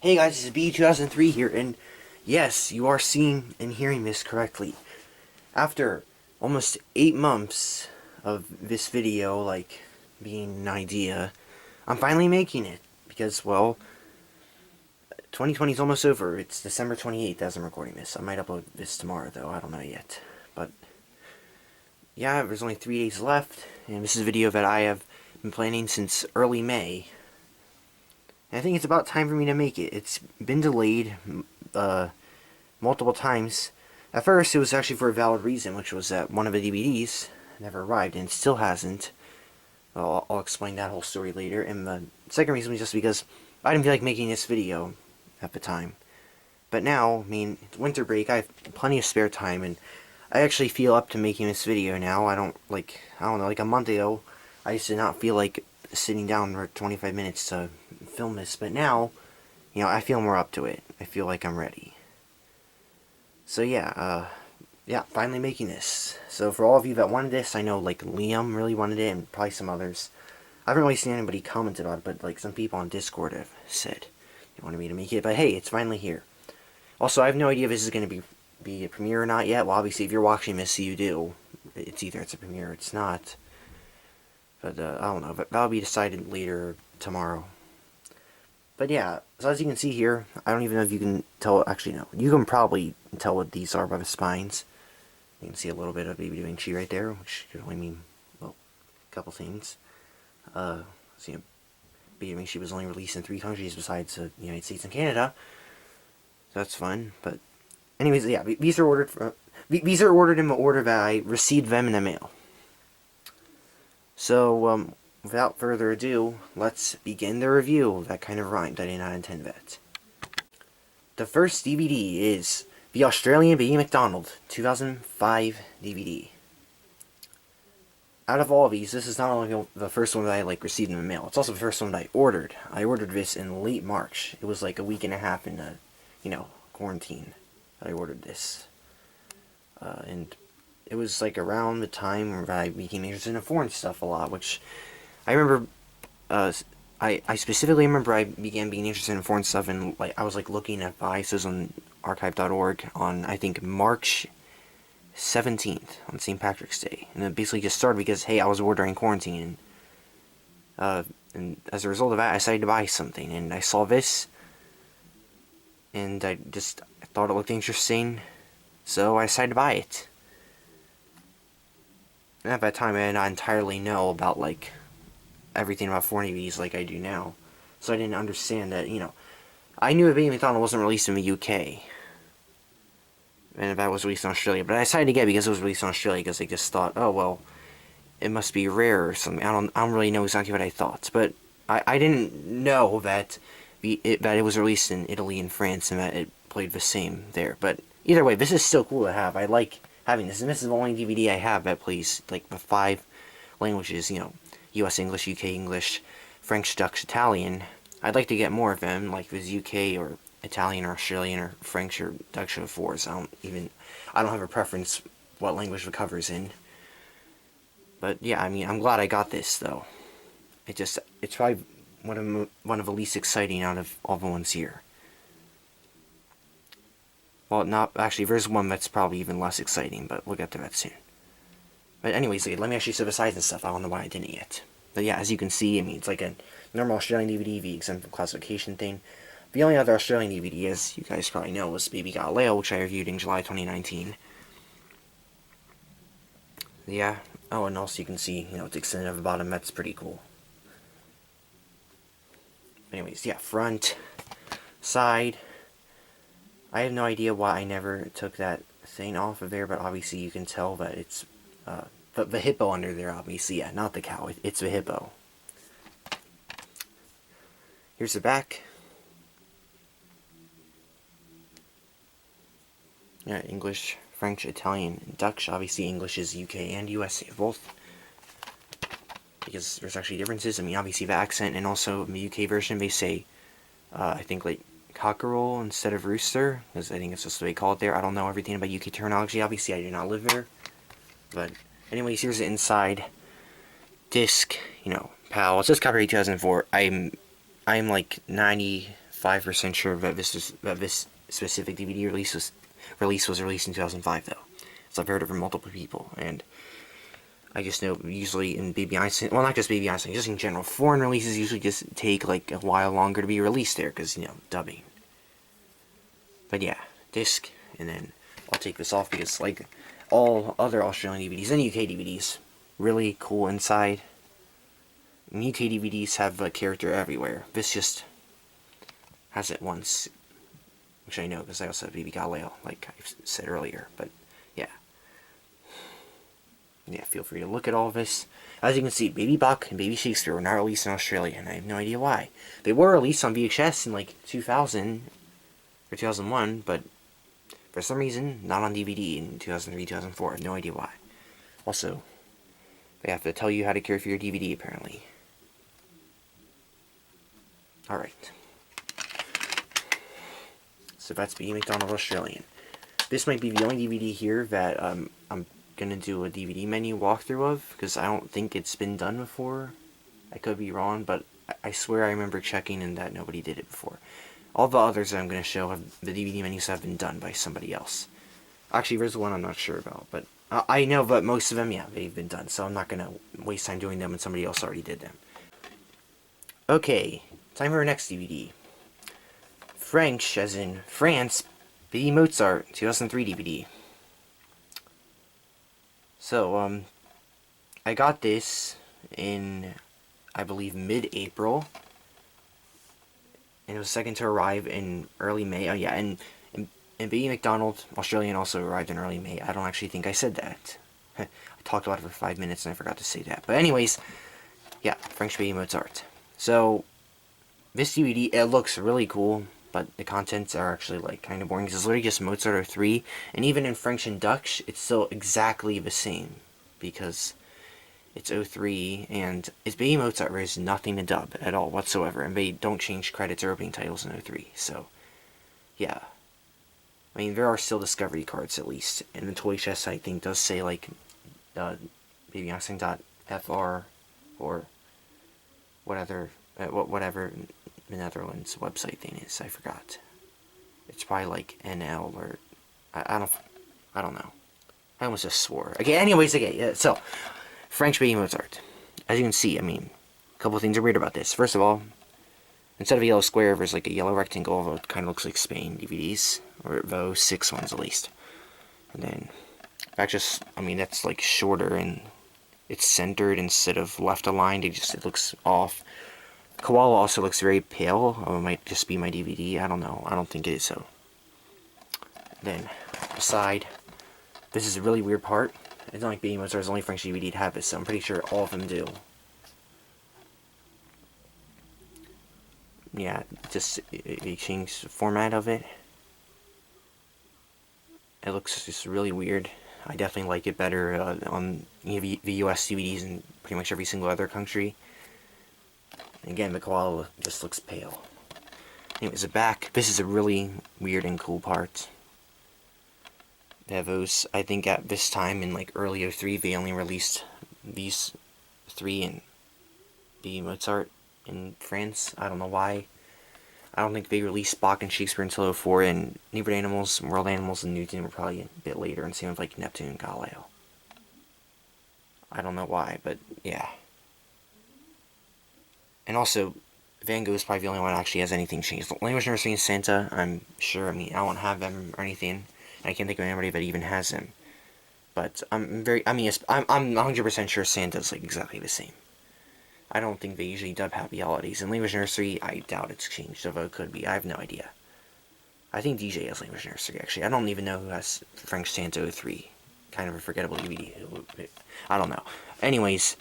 Hey guys, this is B2003 here, and yes, you are seeing and hearing this correctly. After almost 8 months of this video, being an idea, I'm finally making it. Because, well, 2020 is almost over. It's December 28th as I'm recording this. I might upload this tomorrow, though. I don't know yet. But, yeah, there's only 3 days left, and this is a video that I have been planning since early May. I think it's about time for me to make it. It's been delayed multiple times. At first, it was actually for a valid reason, which was that one of the DVDs never arrived, and still hasn't. I'll explain that whole story later. And the second reason was just because I didn't feel like making this video at the time. But now, I mean, it's winter break, I have plenty of spare time, and I actually feel up to making this video now. I don't know, like a month ago, I just did not feel like sitting down for 25 minutes to film this, but now, I feel more up to it. I feel like I'm ready. So yeah, finally making this. So for all of you that wanted this, I know, Liam really wanted it, and probably some others. I haven't really seen anybody comment about it, but, some people on Discord have said they wanted me to make it, but hey, it's finally here. Also, I have no idea if this is going to be a premiere or not yet. Well, obviously, if you're watching this, you do. It's either it's a premiere or it's not. But, I don't know. That'll be decided later tomorrow. But yeah, so as you can see here, I don't even know if you can tell. Actually, no. You can probably tell what these are by the spines. You can see a little bit of Baby Vinci right there, which could only mean, well, a couple things. Baby Vinci was only released in 3 countries besides the United States and Canada. So that's fun. But anyways, yeah, these are ordered these are ordered in the order that I received them in the mail. So, without further ado, let's begin the review. That kind of rhymed. I did not intend that. The first DVD is the Australian Baby MacDonald 2005 DVD. Out of all of these, this is not only the first one that I received in the mail, it's also the first one that I ordered. I ordered this in late March. It was like a week and a half in quarantine that I ordered this. And it was around the time where I became interested in foreign stuff a lot, which I remember. I specifically remember I began being interested in foreign stuff, and I was looking at biases on archive.org on, I think, March 17th on St. Patrick's Day, and it basically just started because, hey, I was bored during quarantine, and as a result of that, I decided to buy something, and I saw this, and I thought it looked interesting, so I decided to buy it. And at that time, I did not entirely know about, everything about foreign DVDs like I do now. So I didn't understand that, I knew that Baby MacDonald wasn't released in the UK. And that was released in Australia. But I decided to get it because it was released in Australia, because I just thought, oh, well, it must be rare or something. I don't really know exactly what I thought. But I didn't know that it was released in Italy and France, and that it played the same there. But either way, this is still cool to have. I like having this. And this is the only DVD I have that plays, the 5 languages, US English, UK English, French, Dutch, Italian. I'd like to get more of them, like this UK or Italian or Australian or French or Dutch or 4s. I don't have a preference what language the cover's in. But yeah, I mean, I'm glad I got this though. It's probably one of the least exciting out of all the ones here. Well, not actually. There's one that's probably even less exciting, but we'll get to that soon. But anyways, let me actually see the size and stuff. I don't know why I didn't yet. But yeah, as you can see, I mean, it's like a normal Australian DVD, the exempt from classification thing. The only other Australian DVD, as you guys probably know, was Baby Galileo, which I reviewed in July 2019. Yeah. Oh, and also you can see, it's extended at the bottom. That's pretty cool. Anyways, yeah, front, side. I have no idea why I never took that thing off of there, but obviously you can tell that it's the hippo under there, obviously. Yeah, not the cow. It's the hippo. Here's the back. Yeah, English, French, Italian, and Dutch. Obviously, English is UK and US both, because there's actually differences. I mean, obviously the accent, and also in the UK version they say, I think cockerel instead of rooster, because I think it's just the way they call it there. I don't know everything about UK terminology. Obviously, I do not live there, but anyways, here's the inside disc. PAL. It says copyright 2004. I'm like 90 95% sure that this specific DVD release was released in 2005 though. So I've heard it from multiple people, and I just know usually in Baby Einstein, well, not just Baby Einstein, just in general, foreign releases usually just take like a while longer to be released there because, you know, dubbing. But yeah, disc, and then I'll take this off because, like all other Australian DVDs and UK DVDs, really cool inside. And UK DVDs have a character everywhere. This just has it once, which I know because I also have Baby Galileo, like I said earlier. But yeah, feel free to look at all of this. As you can see, Baby Bach and Baby Shakespeare were not released in Australia, and I have no idea why. They were released on VHS in like 2000 or 2001, but for some reason, not on DVD in 2003, 2004. I have no idea why. Also, they have to tell you how to care for your DVD, apparently. Alright. So that's Baby MacDonald Australian. This might be the only DVD here that I'm going to do a DVD menu walkthrough of, because I don't think it's been done before. I could be wrong, but I swear I remember checking and that nobody did it before. All the others that I'm going to show, the DVD menus have been done by somebody else. Actually, there's one I'm not sure about, but I know that most of them, yeah, they've been done, so I'm not going to waste time doing them when somebody else already did them. Okay, time for our next DVD. French, as in France, Baby Mozart, 2003 DVD. So, I got this in, I believe, mid-April. And it was second to arrive in early May. Oh yeah, and Baby MacDonald Australian also arrived in early May. I don't actually think I said that. I talked about it for 5 minutes and I forgot to say that. But anyways, yeah, French Baby Mozart. So, this DVD, it looks really cool, but the contents are actually like kind of boring. It's literally just Mozart 03, and even in French and Dutch, it's still exactly the same, because it's 03, and it's Baby Mozart. There's nothing to dub at all whatsoever, and they don't change credits or opening titles in 03, so, yeah. I mean, there are still discovery cards, at least, and the toy chest, I think, does say, like, babyeinstein.fr, or whatever the Netherlands website thing is, I forgot. It's probably, like, NL, or, I don't know. I almost just swore. Okay, anyways, yeah, so, French Baby Mozart. As you can see, I mean, a couple of things are weird about this. First of all, instead of a yellow square, there's like a yellow rectangle, although it kind of looks like Spain DVDs, or those 6 ones at least. And then, that just, I mean, that's like shorter, and it's centered instead of left aligned. It looks off. Koala also looks very pale. It might just be my DVD. I don't know. I don't think it is so. Then, aside, this is a really weird part. It's not like Baby Mozart's only French DVD to have this, so I'm pretty sure all of them do. Yeah, just they changed the format of it. It looks just really weird. I definitely like it better on the US DVDs in pretty much every single other country. And again, the koala just looks pale. Anyways, the back. This is a really weird and cool part. They have those, I think at this time in like early 03, they only released these 3 in the Mozart in France. I don't know why. I don't think they released Bach and Shakespeare until 04, and Neighborhood Animals, World Animals, and Newton were probably a bit later, and same with like Neptune and Galileo. I don't know why, but yeah. And also, Van Gogh is probably the only one that actually has anything changed. Language Nursery and Santa, I'm sure, I mean, I don't have them or anything. I can't think of anybody that even has them. But I'm 100% sure Santa's like exactly the same. I don't think they usually dub happy holidays. In Language Nursery, I doubt it's changed, although it could be. I have no idea. I think DJ has Language Nursery, actually. I don't even know who has French Santa 03. Kind of a forgettable DVD. I don't know. Anyways,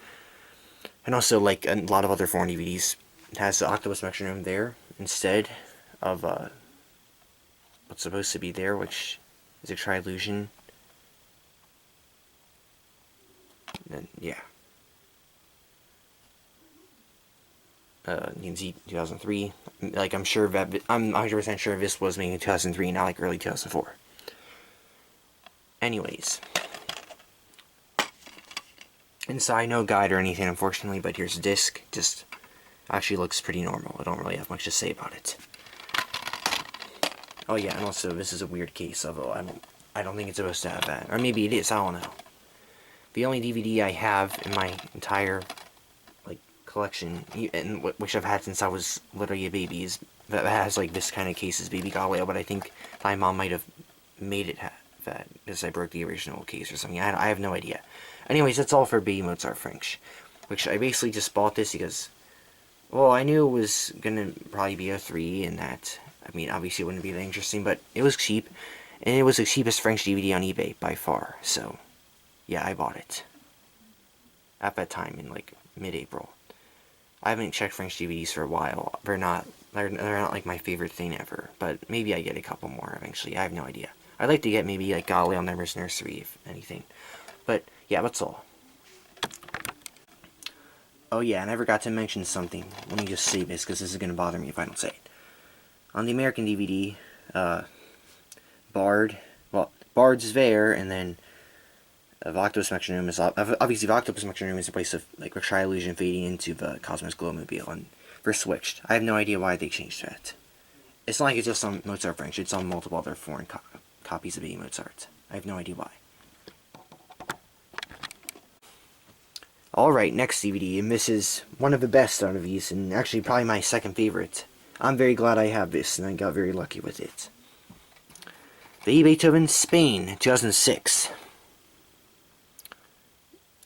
and also, like a lot of other foreign DVDs, it has the Octopus Metronome there instead of what's supposed to be there, which is a Trilusion. Then, yeah. You can see 2003. Like, I'm 100% sure this was made in 2003, not like early 2004. Anyways. Inside, no guide or anything, unfortunately, but here's a disc. Just actually looks pretty normal. I don't really have much to say about it. Oh yeah, and also this is a weird case, although I don't think it's supposed to have that. Or maybe it is, I don't know. The only DVD I have in my entire, like, collection, and which I've had since I was literally a baby, is that has, like, this kind of case is Baby Galileo, but I think my mom might have made it have that, because I broke the original case or something. I have no idea. Anyways, that's all for Baby Mozart French, which I basically just bought this because, well, I knew it was gonna probably be a 3, and that, I mean, obviously it wouldn't be that interesting, but it was cheap, and it was the cheapest French DVD on eBay by far, so yeah, I bought it at that time in like mid-April. I haven't checked French DVDs for a while. They're not like my favorite thing ever, but maybe I get a couple more eventually. I have no idea. I'd like to get maybe like Galileo and Never's Nursery, if anything. But yeah, that's all. Oh yeah, and I forgot to mention something. Let me just save this because this is gonna bother me if I don't say it. On the American DVD, Bard's there, and then Octopus Metronome is obviously the Octopus Metronome is a place of like a tri-illusion fading into the Cosmos Glowmobile, and they're switched. I have no idea why they changed that. It's not like it's just on Mozart French; it's on multiple other foreign copies of Baby Mozart. I have no idea why. Alright, next DVD, and this is one of the best out of these, and actually probably my second favorite. I'm very glad I have this, and I got very lucky with it. Beethoven, Spain, 2006.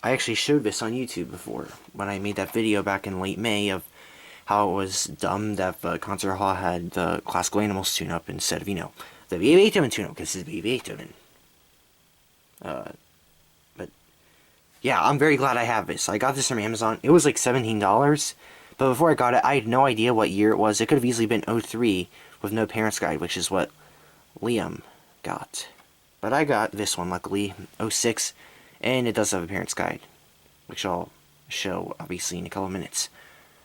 I actually showed this on YouTube before, when I made that video back in late May of how it was dumb that the concert hall had the Classical Animals tune-up instead of, you know, the Beethoven tune-up, because it's Beethoven. But, yeah, I'm very glad I have this. I got this from Amazon. It was like $17, but before I got it, I had no idea what year it was. It could have easily been 03 with no parents guide, which is what Liam got. But I got this one, luckily, 06. And it does have a parent's guide, which I'll show, obviously, in a couple of minutes.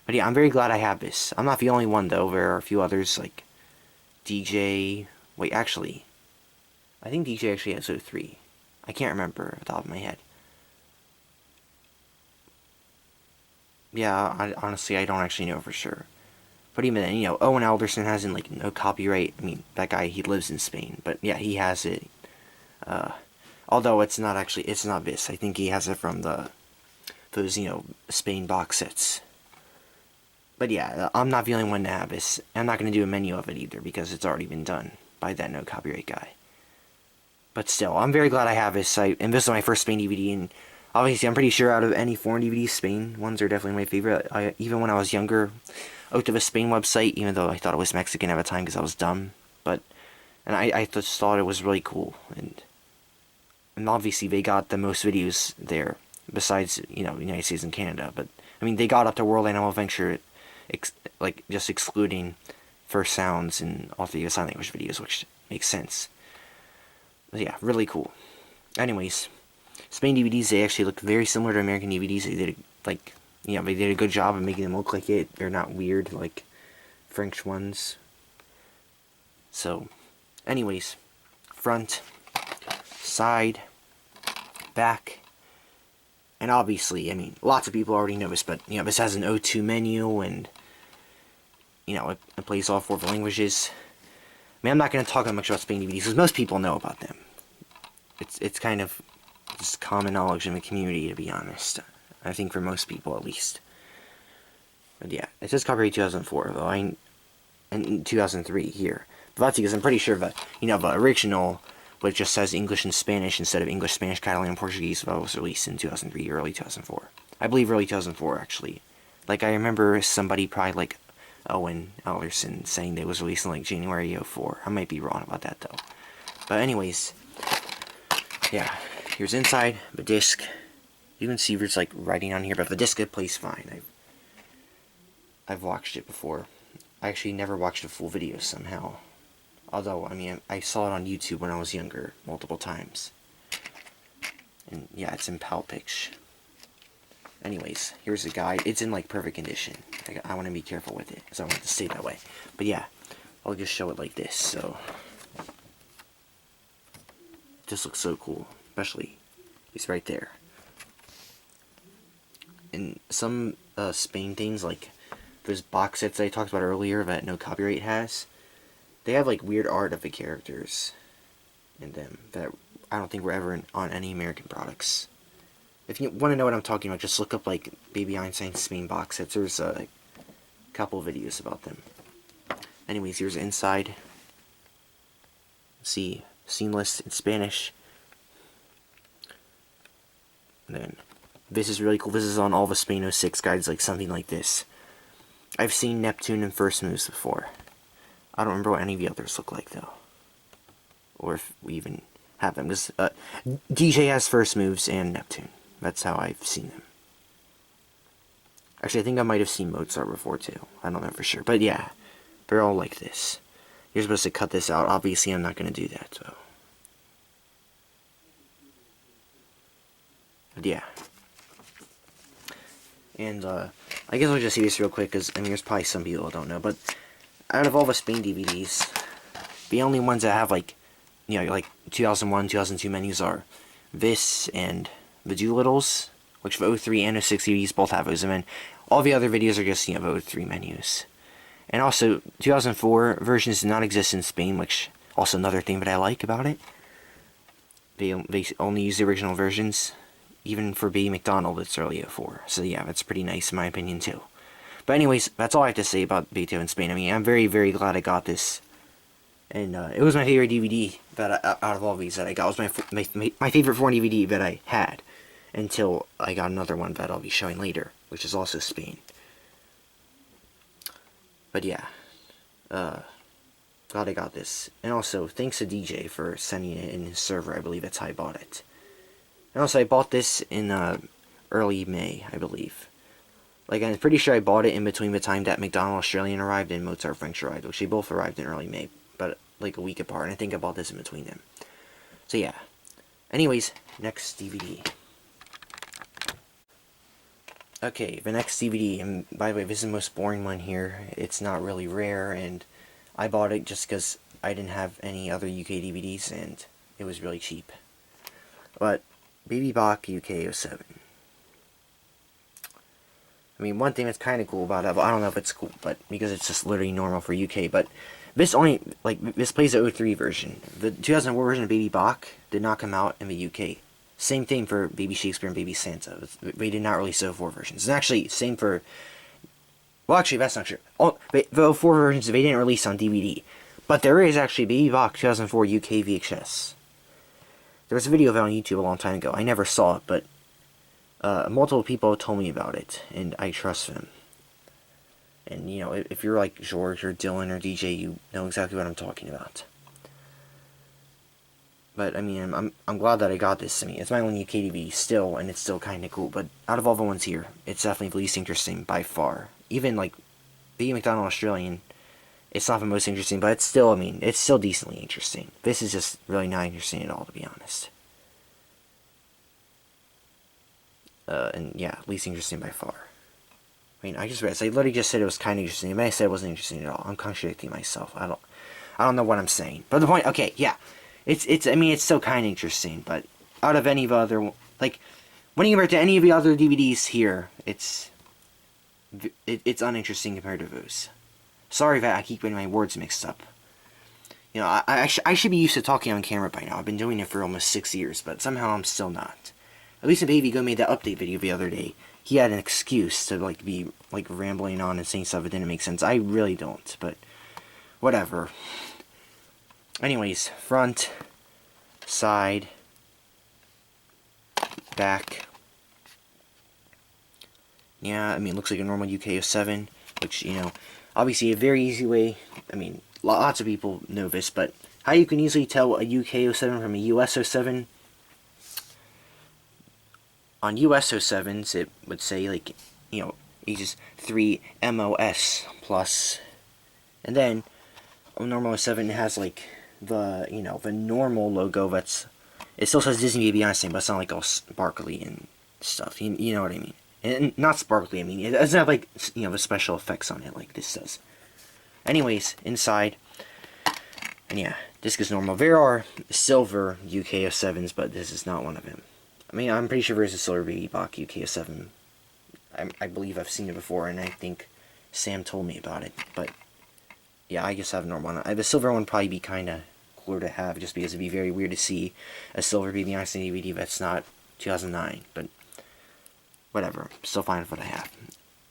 But yeah, I'm very glad I have this. I'm not the only one, though. There are a few others, like DJ... Wait, actually, I think DJ actually has 03. I can't remember off the top of my head. Yeah, honestly, I don't actually know for sure. But even then, you know, Owen Alderson has in, like, no copyright. I mean, that guy, he lives in Spain. But yeah, he has it. Although it's not actually, it's not this. I think he has it from those, you know, Spain box sets. But yeah, I'm not the only one to have this. I'm not going to do a menu of it either because it's already been done by that no copyright guy. But still, I'm very glad I have this. And this is my first Spain DVD, and obviously I'm pretty sure out of any foreign DVDs, Spain ones are definitely my favorite. Even when I was younger, I looked at the Spain website, even though I thought it was Mexican at the time because I was dumb. And I just thought it was really cool, and obviously they got the most videos there, besides, you know, the United States and Canada. But, I mean, they got up to World Animal Adventure, like, just excluding First Sounds and all the sign language videos, which makes sense. But yeah, really cool. Anyways, Spain DVDs, they actually look very similar to American DVDs. They did, like, you know, they did a good job of making them look like it. They're not weird like French ones. So, anyways, front, side, back, and obviously, I mean, lots of people already know this, but, you know, this has an O2 menu, and, you know, it plays all 4 languages. I mean, I'm not going to talk that much about Spain DVDs, because most people know about them. It's kind of just common knowledge in the community, to be honest. I think for most people, at least. But yeah, it says copyright 2004, though, and 2003 here. But that's because I'm pretty sure that, you know, the original, but it just says English and Spanish instead of English, Spanish, Catalan, and Portuguese, that was released in 2003, early 2004. I believe early 2004, actually. Like, I remember somebody, probably like Owen Alderson, saying they was released in like January 04. I might be wrong about that, though. But anyways, yeah, here's inside, the disc. You can see there's like writing on here, but the disc, it plays fine. I've watched it before. I actually never watched a full video somehow. Although, I mean, I saw it on YouTube when I was younger, multiple times. And yeah, it's in PalPix. Anyways, here's the guide. It's in, like, perfect condition. I want to be careful with it, because I want it to stay that way. But yeah, I'll just show it like this, so... It just looks so cool. Especially, it's right there. And some Spain things, like those box sets that I talked about earlier that no copyright has, They have like weird art of the characters in them that I don't think were ever on any American products. If you want to know what I'm talking about, just look up like Baby Einstein's Spain box sets. There's a couple videos about them. Anyways, here's inside. See, seamless in Spanish. And then this is really cool. This is on all the Spain 06 guides, like something like this. I've seen Neptune and First Moves before. I don't remember what any of the others look like though, or if we even have them. This DJ has First Moves and Neptune. That's how I've seen them. Actually, I think I might have seen Mozart before too. I don't know for sure, but yeah, they're all like this. You're supposed to cut this out. Obviously, I'm not going to do that though. But yeah. And I guess I'll just say this real quick, because I mean, there's probably some people that don't know, but out of all the Spain DVDs, the only ones that have like, you know, like 2001, 2002 menus are this and the Doolittles, which the 03 and 06 DVDs both have those, and then all the other videos are just, you know, the 03 menus. And also, 2004 versions do not exist in Spain, which also another thing that I like about it. They only use the original versions. Even for Baby MacDonald, it's early 04. So yeah, that's pretty nice in my opinion too. But anyways, that's all I have to say about Beethoven Spain. I mean, I'm very, very glad I got this. And it was my favorite DVD that out of all these that I got. It was my favorite foreign DVD that I had. Until I got another one that I'll be showing later, which is also Spain. But yeah, glad I got this. And also, thanks to DJ for sending it in his server. I believe that's how I bought it. And also, I bought this in early May, I believe. Like, I'm pretty sure I bought it in between the time that MacDonald Australian arrived and Mozart French arrived, which they both arrived in early May, but like a week apart. And I think I bought this in between them. So yeah. Anyways, next DVD. Okay, the next DVD, and by the way, this is the most boring one here. It's not really rare, and I bought it just because I didn't have any other UK DVDs, and it was really cheap. But, Baby Bach UK 07. I mean, one thing that's kind of cool about it, I don't know if it's cool, but because it's just literally normal for UK, but this only, like, this plays the 03 version. The 2004 version of Baby Bach did not come out in the UK. Same thing for Baby Shakespeare and Baby Santa. They did not release the 04 versions. And actually, same for... Well, actually, that's not true. The 04 versions, they didn't release on DVD. But there is actually Baby Bach 2004 UK VHS. There was a video of it on YouTube a long time ago. I never saw it, but multiple people told me about it, and I trust them. And, you know, if you're like George or Dylan or DJ, you know exactly what I'm talking about. But, I mean, I'm glad that I got this. I mean, it's my only UK DVD still, and it's still kind of cool. But out of all the ones here, it's definitely the least interesting by far. Even, like, Baby MacDonald Australian, it's not the most interesting, but it's still, I mean, it's still decently interesting. This is just really not interesting at all, to be honest. And, yeah, least interesting by far. I mean, I literally just said it was kind of interesting, and then I said it wasn't interesting at all. I'm contradicting myself. I don't know what I'm saying. But the point, okay, yeah. I mean, it's still kind of interesting, but out of any of the other, like, when you compare it to any of the other DVDs here, it's uninteresting compared to those. Sorry that I keep getting my words mixed up. You know, I should be used to talking on camera by now. I've been doing it for almost 6 years, but somehow I'm still not. At least when Baby Go made that update video the other day, he had an excuse to, like, be, like, rambling on and saying stuff that didn't make sense. I really don't, but whatever. Anyways, front, side, back. Yeah, I mean, it looks like a normal UK 07, which, you know, obviously a very easy way. I mean, lots of people know this, but how you can easily tell a UK 07 from a US 07. On US 07s, it would say, like, you know, ages 3 MOS plus. And then, on normal 07, it has, like, the, you know, the normal logo that's, it still says Disney Baby Einstein, but it's not like all sparkly and stuff, you know what I mean, and not sparkly, I mean, it doesn't have, like, you know, the special effects on it like this does. Anyways, inside, and yeah, disc is normal. There are silver UK 07s, but this is not one of them. I mean, I'm pretty sure there's a silver Baby Bach UK 07. I believe I've seen it before, and I think Sam told me about it, but yeah, I guess I have a normal one. The silver one would probably be kind of cooler to have, just because it'd be very weird to see a silver Baby Einstein DVD that's not 2009. But whatever, still fine with what I have.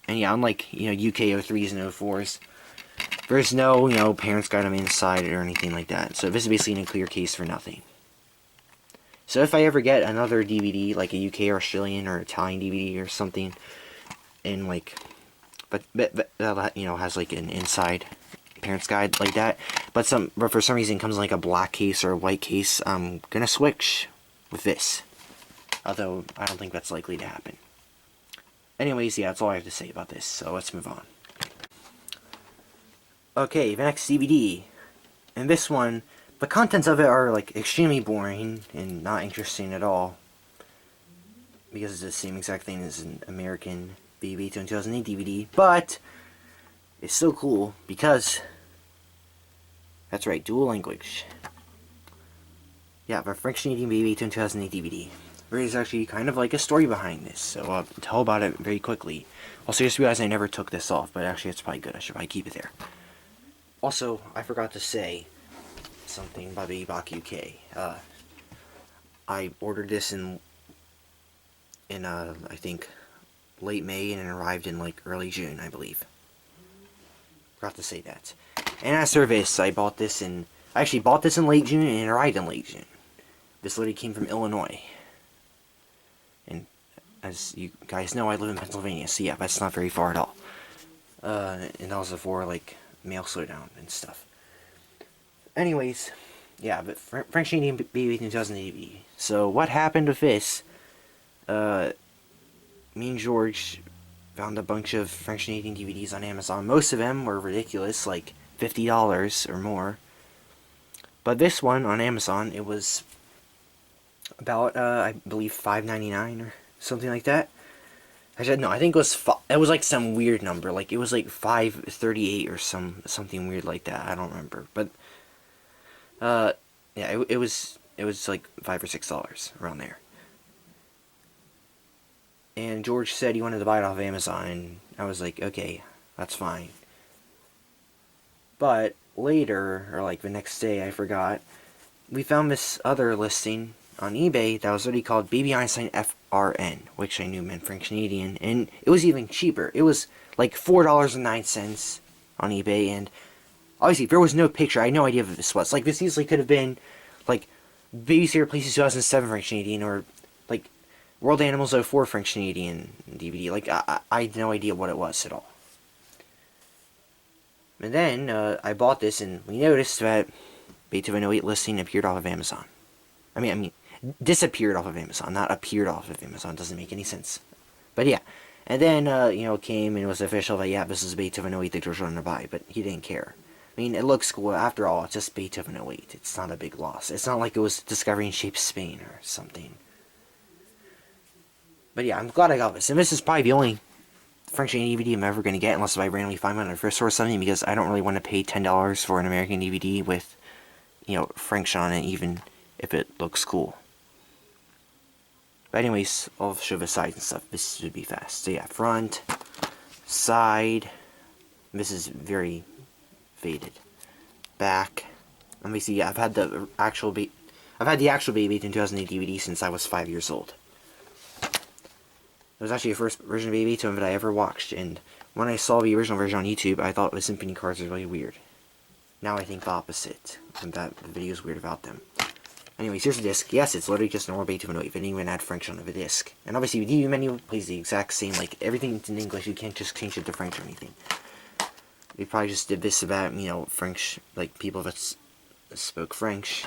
And yeah, unlike UK 03s and 04s, there's no parents guide on the inside or anything like that. So this is basically in a clear case for nothing. So if I ever get another DVD, like a UK or Australian or Italian DVD or something, and like, but that has like an inside parents guide like that, but for some reason it comes in like a black case or a white case, I'm gonna switch with this. Although I don't think that's likely to happen. Anyways, yeah, that's all I have to say about this. So let's move on. Okay, the next DVD, and this one, the contents of it are like extremely boring and not interesting at all, because it's the same exact thing as an American Baby Beethoven 2008 DVD, but it's still cool because, that's right, dual language. Yeah, the French Canadian Baby Beethoven 2008 DVD. There is actually kind of like a story behind this, so I'll tell about it very quickly. Also, just realized I never took this off, but actually it's probably good. I should probably keep it there. Also, I forgot to say something about Baby Bach UK. I ordered this in I think late May, and it arrived in like early June, I believe. Forgot to say that. And as for this, I actually bought this in late June, and it arrived in late June. This literally came from Illinois. And as you guys know, I live in Pennsylvania, so yeah, that's not very far at all. And also for like mail slowdown and stuff. Anyways, yeah, but French Canadian Baby 2080. So what happened with this? Me and George found a bunch of French Canadian DVDs on Amazon. Most of them were ridiculous, like $50 or more. But this one on Amazon, it was about I believe $5.99 or something like that. Actually, no, I think it was like some weird number, like it was like $5.38 or something weird like that. I don't remember, but yeah, it was like $5 or $6 around there. And George said he wanted to buy it off Amazon, and I was like, okay, that's fine. But later, or like the next day, I forgot, we found this other listing on eBay that was already called Baby Einstein FRN, which I knew meant French Canadian, and it was even cheaper. It was like $4.09 on eBay, and obviously there was no picture. I had no idea what this was. Like, this easily could have been like Babysitter Places 2007 French Canadian, or like World Animals 04 French Canadian DVD. Like, I had no idea what it was at all. And then I bought this, and we noticed that Beethoven 08 listing appeared off of Amazon. I mean, disappeared off of Amazon, not appeared off of Amazon. Doesn't make any sense. But yeah. And then, came and it was official that, yeah, this is Beethoven 08 that George wanted to buy, but he didn't care. I mean, it looks cool. After all, it's just Beethoven 08. It's not a big loss. It's not like it was Discovering Shapes Spain or something. But yeah, I'm glad I got this. And this is probably the only French DVD I'm ever going to get, unless I randomly find one on a thrift store or something, because I don't really want to pay $10 for an American DVD with, French on it, even if it looks cool. But anyways, I'll show the sides and stuff. This should be fast. So yeah, front, side. This is very faded. Back. Let me see. Yeah, I've had the actual Baby in 2008 DVD since I was 5 years old. It was actually the first version of Baby Beethoven that I ever watched, and when I saw the original version on YouTube, I thought the symphony cards were really weird. Now I think the opposite, and that the video is weird about them. Anyways, here's the disc. Yes, it's literally just normal Beethoven 08. They didn't even add French on the disc. And obviously, the DVD menu plays the exact same. Like, everything's in English. You can't just change it to French or anything. They probably just did this about, French, like, people that spoke French.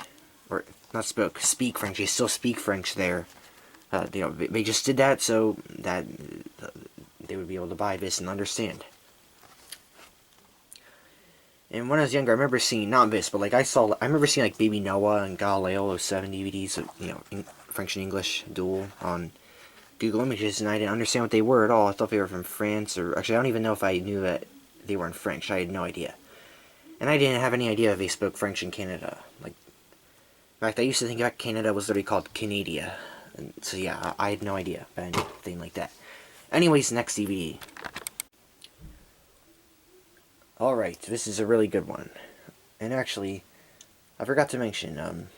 Or, not speak French. They still speak French there. They just did that so that they would be able to buy this and understand. And when I was younger, I remember seeing, not this, but like I remember seeing like Baby Noah and Galileo 07 DVDs of, French and English dual on Google Images, and I didn't understand what they were at all. I thought they were from France, or actually I don't even know if I knew that they were in French. I had no idea. And I didn't have any idea if they spoke French in Canada. Like, in fact, I used to think that Canada was literally called Canada. And so yeah, I had no idea about anything like that. Anyways, next DVD. Alright, this is a really good one. And actually, I forgot to mention,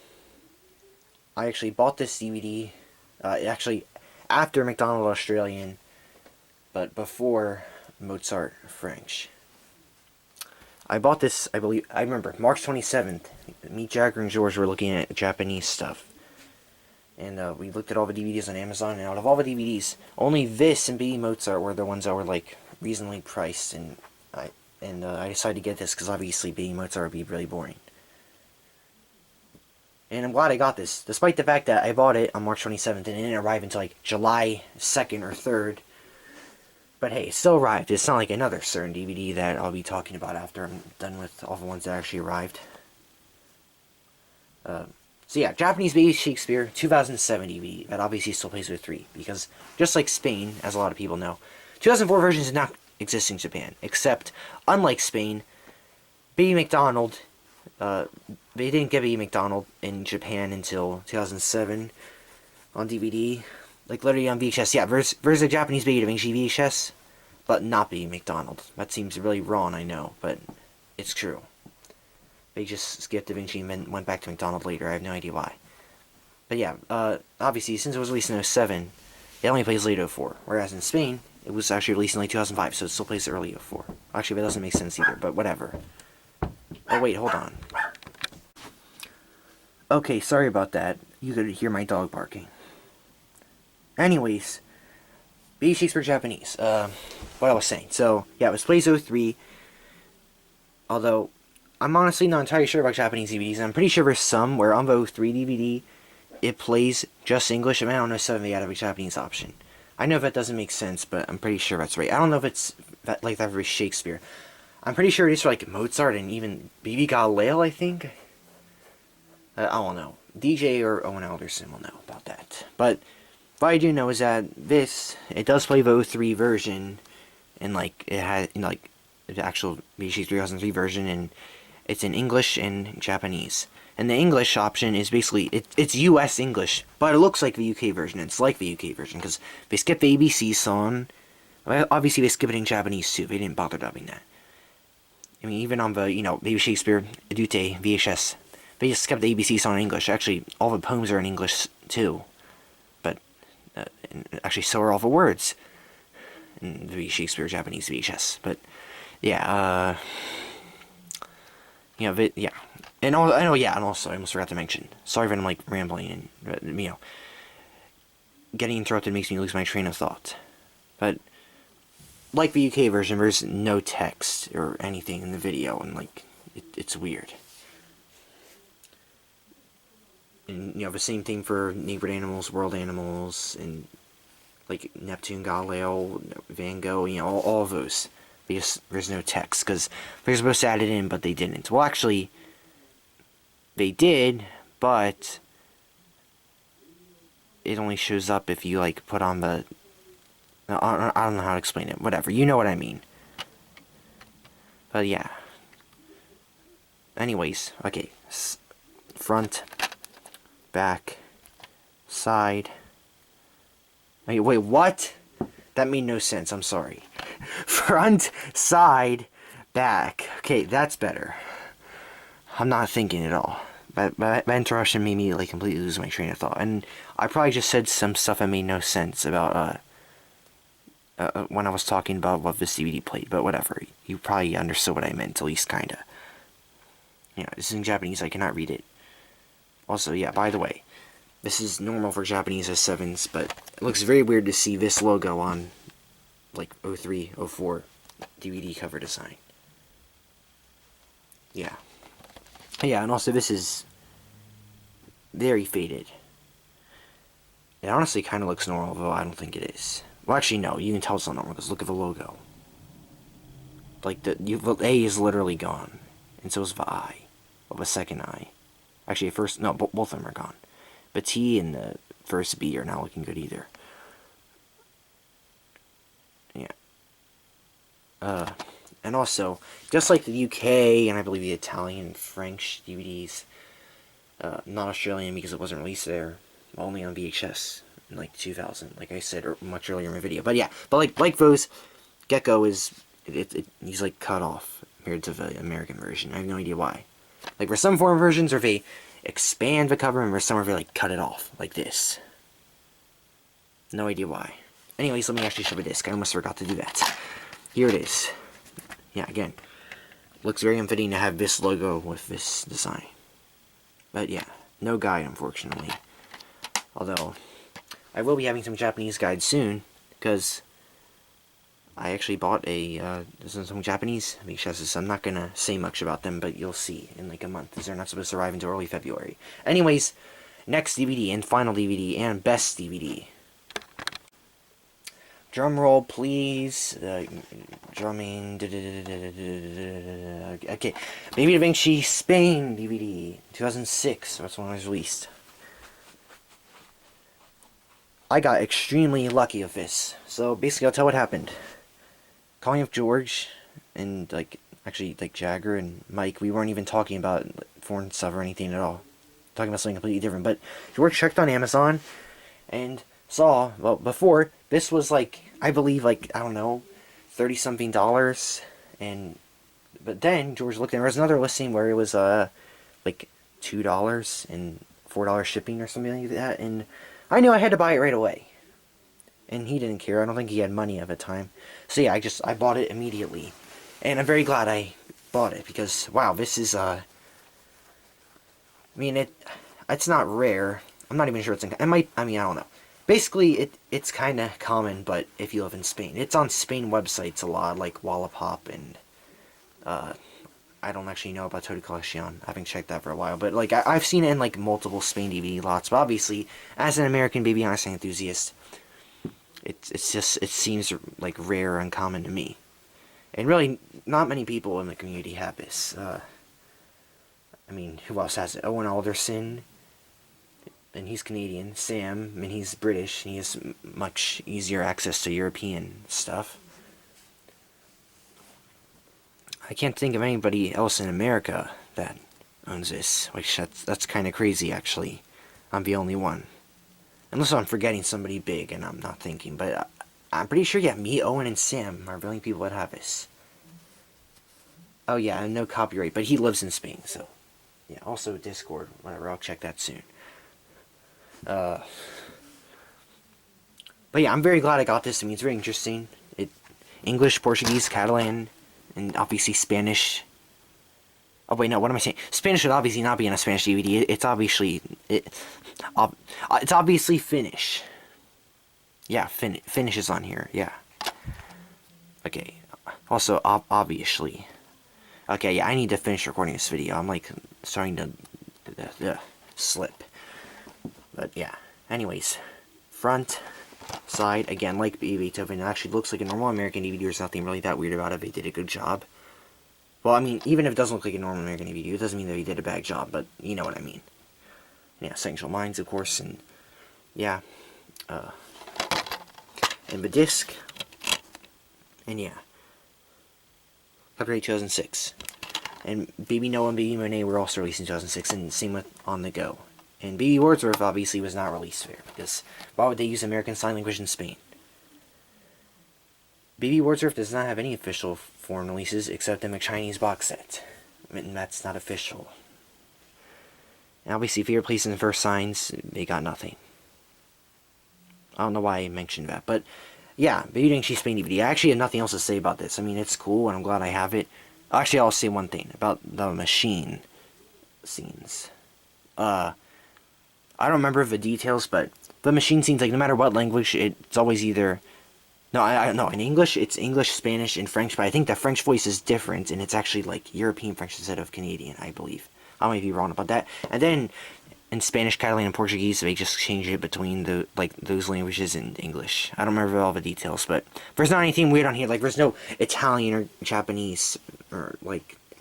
I actually bought this DVD, actually, after MacDonald Australian, but before Mozart French. I bought this, I remember, March 27th. Me, Jagger, and George were looking at Japanese stuff. And we looked at all the DVDs on Amazon, and out of all the DVDs, only this and Baby Mozart were the ones that were, like, reasonably priced, and I decided to get this because obviously Baby Mozart would be really boring. And I'm glad I got this, despite the fact that I bought it on March 27th and it didn't arrive until like July 2nd or 3rd. But hey, it still arrived. It's not like another certain DVD that I'll be talking about after I'm done with all the ones that actually arrived. So yeah, Japanese Baby Shakespeare 2007 DVD that obviously still plays with 3 because just like Spain, as a lot of people know, 2004 versions did not exist in Japan, except, unlike Spain, Baby MacDonald, they didn't get Baby MacDonald in Japan until 2007 on DVD. Like, literally on VHS. Yeah, there's a Japanese Baby Vinci VHS, but not Baby MacDonald. That seems really wrong, I know, but it's true. They just skipped Da Vinci and then went back to MacDonald later. I have no idea why. But yeah, obviously, since it was released in 07, it only plays late 04. Whereas in Spain, it was actually released in like 2005, so it still plays early 04. Actually, that doesn't make sense either, but whatever. Oh wait, hold on. Okay, sorry about that. You could hear my dog barking. Anyways, Baby Shakespeare Japanese. What I was saying. So, yeah, it was plays 03. Although, I'm honestly not entirely sure about Japanese DVDs. I'm pretty sure there's some where on the 03 DVD, it plays just English. I mean, I don't know if they added a Japanese option. I know that doesn't make sense, but I'm pretty sure that's right. I don't know if it's like that for Shakespeare. I'm pretty sure it is for like Mozart and even Baby Galileo, I think. I don't know. DJ or Owen Alderson will know about that. But what I do know is that it does play the 03 version, and like it had like the actual BC 3003 version, and it's in English and Japanese. And the English option is basically it's US English, but it looks like the UK version. It's like the UK version because they skipped the ABC song. Well, obviously they skip it in Japanese too. They didn't bother dubbing that. I mean, even on the, Baby Shakespeare, Edute, VHS, they just kept the ABC song in English. Actually, all the poems are in English, too. But, actually, so are all the words in the Shakespeare Japanese VHS. But, yeah, yeah. And also, I almost forgot to mention. Sorry if I'm, like, rambling and, getting interrupted makes me lose my train of thought. But, like the UK version, there's no text or anything in the video, and like it's weird. And the same thing for Neighbored Animals, World Animals, and like Neptune, Galileo, Van Gogh. All of those. There's no text because they're supposed to add it in, but they didn't. Well, actually, they did, but it only shows up if you like put on the. I don't know how to explain it. Whatever. You know what I mean. But yeah. Anyways. Okay. Front. Back. Side. Wait, what? That made no sense. I'm sorry. Front. Side. Back. Okay, that's better. I'm not thinking at all. That interruption made me like completely lose my train of thought. And I probably just said some stuff that made no sense about when I was talking about what this DVD played, but whatever. You probably understood what I meant, at least kinda. This is in Japanese, I cannot read it. Also, yeah, by the way, this is normal for Japanese S7s, but it looks very weird to see this logo on, like, 03, 04 DVD cover design. Yeah. Yeah, and also this is very faded. It honestly kind of looks normal, though I don't think it is. Well, actually, no. You can tell it's not normal because look at the logo. Like, the A is literally gone. And so is the I. Well, the second I. Actually, both of them are gone. The T and the first B are not looking good either. Yeah. And also, just like the UK, and I believe the Italian and French DVDs, not Australian because it wasn't released there, only on VHS. In like 2000, like I said much earlier in my video. But yeah, like those, Gecko is he's like cut off. compared to the American version. I have no idea why. Like, for some foreign versions, or they expand the cover, and for some, or they, like, cut it off, like this. No idea why. Anyways, let me actually show the disc. I almost forgot to do that. Here it is. Yeah, again, looks very unfitting to have this logo with this design. But yeah, no guide, unfortunately. Although, I will be having some Japanese guides soon, because I actually bought some Japanese VHSs. I'm not gonna say much about them, but you'll see in like a month, because they're not supposed to arrive until early February. Anyways, next DVD, and final DVD, and best DVD. Drum roll, please. Drumming. Okay. Baby Da Vinci Spain DVD. 2006. That's when it was released. I got extremely lucky with this. So basically, I'll tell what happened. Calling up George, and actually Jagger and Mike, we weren't even talking about foreign stuff or anything at all. Talking about something completely different. But George checked on Amazon and saw, well, before, this was I believe I don't know, $30-something, but then George looked and there was another listing where it was like $2 and $4 shipping or something like that, and I knew I had to buy it right away. And he didn't care. I don't think he had money at the time. So yeah, I bought it immediately. And I'm very glad I bought it, because wow, this is I mean, it's not rare. I'm not even sure I don't know. Basically, it's kind of common, but if you live in Spain. It's on Spain websites a lot, like Wallapop, and I don't actually know about Total Collection. I haven't checked that for a while, but I've seen it in multiple Spain DVD lots. But obviously, as an American Baby Bach enthusiast, it seems rare or uncommon to me. And really, not many people in the community have this. I mean, who else has it? Owen Alderson, and he's Canadian. Sam, and he's British, and he has much easier access to European stuff. I can't think of anybody else in America that owns this, which that's kind of crazy, actually. I'm the only one. Unless I'm forgetting somebody big and I'm not thinking, but I'm pretty sure, yeah, me, Owen, and Sam are the only people that have this. Oh yeah, and no copyright, but he lives in Spain, so yeah, also Discord, whatever, I'll check that soon. But yeah, I'm very glad I got this. I mean, it's very interesting. English, Portuguese, Catalan, and obviously Spanish. Oh wait, no, what am I saying? Spanish would obviously not be in a Spanish DVD. It's obviously Finnish. Yeah, Finnish is on here. Yeah. Okay. Also, obviously. Okay, yeah, I need to finish recording this video. I'm starting to slip. But yeah. Anyways, front, side, again, like Beethoven, it actually looks like a normal American DVD. There's nothing really that weird about it. They did a good job. Well, I mean, even if it doesn't look like a normal American DVD, it doesn't mean that he did a bad job, but you know what I mean. Yeah, Essential Minds, of course, and yeah. And the disc, and yeah. Copyright 2006. And Baby Noah and Baby Monet were also released in 2006, and same with On the Go. And Baby Wordsworth obviously was not released there, because why would they use American Sign Language in Spain? Baby Wordsworth does not have any official foreign releases except in the Chinese box set. And that's not official. And obviously, Fear Place and First Signs, they got nothing. I don't know why I mentioned that, but yeah, Baby Da Vinci Spain DVD. I actually have nothing else to say about this. I mean, it's cool, and I'm glad I have it. Actually, I'll say one thing about the machine scenes. I don't remember the details, but the machine scenes, no matter what language, it's always either... No, in English, it's English, Spanish, and French, but I think the French voice is different, and it's actually, European French instead of Canadian, I believe. I might be wrong about that. And then, in Spanish, Catalan, and Portuguese, they just change it between those languages in English. I don't remember all the details, but there's not anything weird on here. There's no Italian or Japanese, or,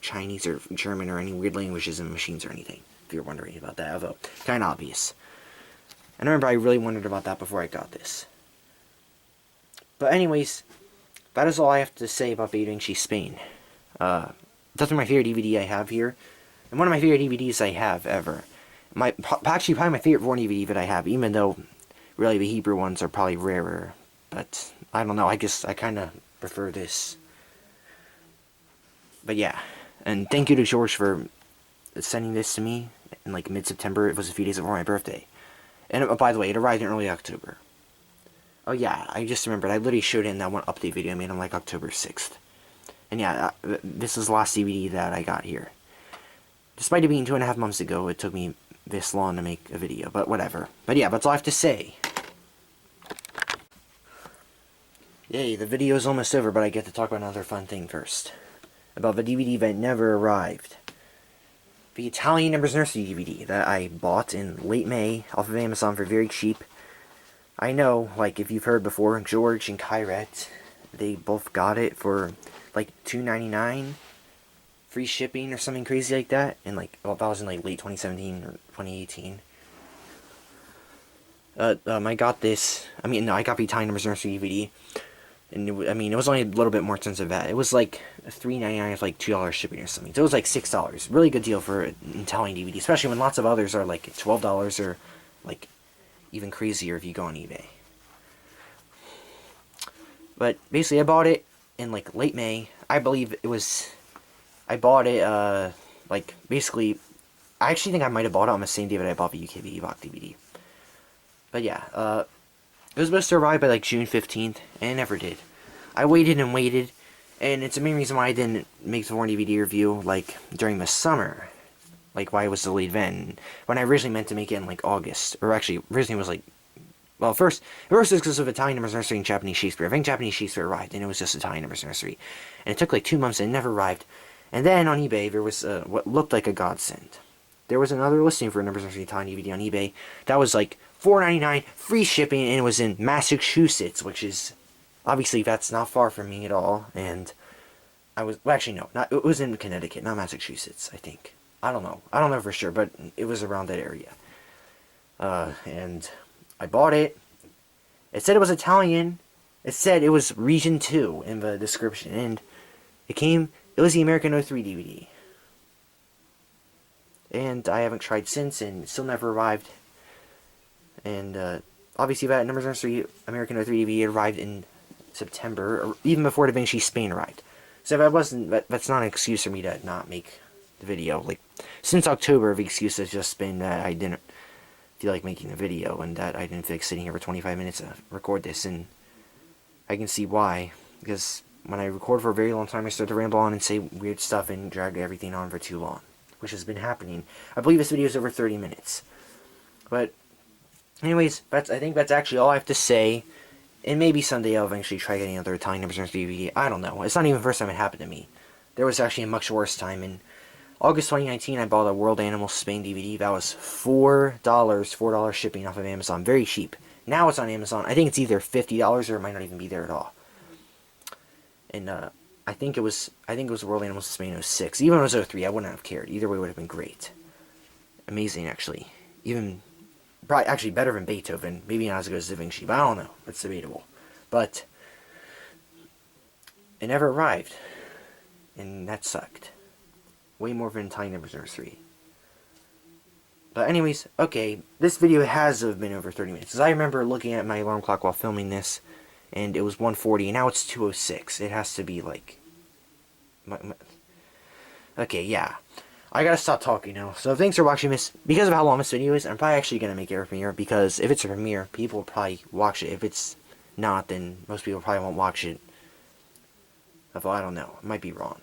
Chinese or German or any weird languages in the machines or anything, if you're wondering about that, although, kind of obvious. And I remember I really wondered about that before I got this. But anyways, that is all I have to say about Baby Da Vinci Spain. That's my favorite DVD I have here. And one of my favorite DVDs I have ever. Actually, probably my favorite foreign DVD that I have, even though, really, the Hebrew ones are probably rarer. But, I don't know, I guess I kind of prefer this. But yeah, and thank you to George for sending this to me in like mid-September. It was a few days before my birthday. And by the way, it arrived in early October. Oh yeah, I just remembered. I literally showed it in that one update video I made on like October 6th. And yeah, this is the last DVD that I got here. Despite it being 2.5 months ago, it took me this long to make a video, but whatever. But yeah, that's all I have to say. Yay, the video is almost over, but I get to talk about another fun thing first. About the DVD that never arrived. The Italian Numbers Nursery DVD that I bought in late May off of Amazon for very cheap. I know, like, if you've heard before, George and Kyret, they both got it for, like, $2.99, free shipping or something crazy like that, and, like, well, that was in, like, late 2017 or 2018. I got this, I got the Italian Numbers Nursery DVD, and, it was only a little bit more expensive than that. It was, like, $3.99 with, like, $2 shipping or something, so it was, like, $6. Really good deal for an Italian DVD, especially when lots of others are, like, $12 or, like, even crazier if you go on eBay. But basically I bought it in like late May. I believe it was, I bought it like basically, I actually think I might have bought it on the same day that I bought the UK Baby Bach DVD. But yeah, it was supposed to arrive by like June 15th, and it never did. I waited and waited, and it's the main reason why I didn't make the warranty video review like during the summer. Like, why it was delayed then, when I originally meant to make it in, like, August, or actually, originally it was, like, well, first it was because of Italian Numbers Nursery and Japanese Shakespeare. I think Japanese Shakespeare arrived, and it was just Italian Numbers Nursery, and it took, like, 2 months, and it never arrived, and then on eBay, there was, what looked like a godsend. There was another listing for a Numbers Nursery Italian DVD on eBay, that was, like, $4.99, free shipping, and it was in Massachusetts, which is, obviously, that's not far from me at all, and I was, well, actually, no, it was in Connecticut, not Massachusetts, I think. I don't know for sure, but it was around that area. And I bought it. It said it was Italian. It said it was Region 2 in the description. And it was the American 03 DVD. And I haven't tried since, and it still never arrived. And obviously that Numbers Nursery American 03 DVD arrived in September, or even before Da Vinci Spain arrived. So that's not an excuse for me to not make the video. Like, since October, the excuse has just been that I didn't feel like making a video, and that I didn't feel like sitting here for 25 minutes to record this, and I can see why, because when I record for a very long time, I start to ramble on and say weird stuff and drag everything on for too long, which has been happening. I believe this video is over 30 minutes. But, anyways, I think that's actually all I have to say, and maybe someday I'll eventually try getting another Italian Numbers Nursery DVD. I don't know. It's not even the first time it happened to me. There was actually a much worse time, in August 2019, I bought a World Animals Spain DVD. That was $4 shipping off of Amazon. Very cheap. Now it's on Amazon. I think it's either $50 or it might not even be there at all. And I think it was World Animals Spain 06. Even if it was 03, I wouldn't have cared. Either way would have been great. Amazing, actually. Probably actually better than Beethoven. Maybe not as good as Da Vinci, but I don't know. It's debatable. But it never arrived. And that sucked. Way more than Italian Numbers Nursery. But anyways, okay, this video has been over 30 minutes. Because I remember looking at my alarm clock while filming this, and it was 1:40, and now it's 2:06. It has to be like... Okay, yeah. I gotta stop talking now. So thanks for watching this. Because of how long this video is, I'm probably actually gonna make it a premiere, because if it's a premiere, people will probably watch it. If it's not, then most people probably won't watch it. Although, I don't know. I might be wrong.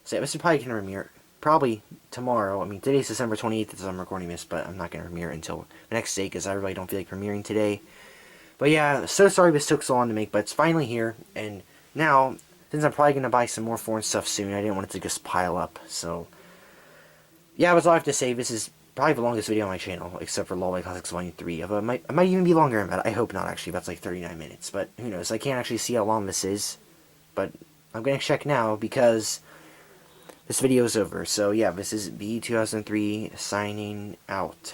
So this is probably going to premiere probably tomorrow. Today's December 28th as I'm recording this, but I'm not going to premiere until the next day because I really don't feel like premiering today. But yeah, so sorry this took so long to make, but it's finally here. And now, since I'm probably going to buy some more foreign stuff soon, I didn't want it to just pile up. So, yeah, that's all I have to say. This is probably the longest video on my channel, except for Lullaby Classics Volume 3. It might even be longer than that. I hope not, actually. That's like 39 minutes. But who knows? I can't actually see how long this is. But I'm going to check now because this video is over. So yeah, this is B2003 signing out.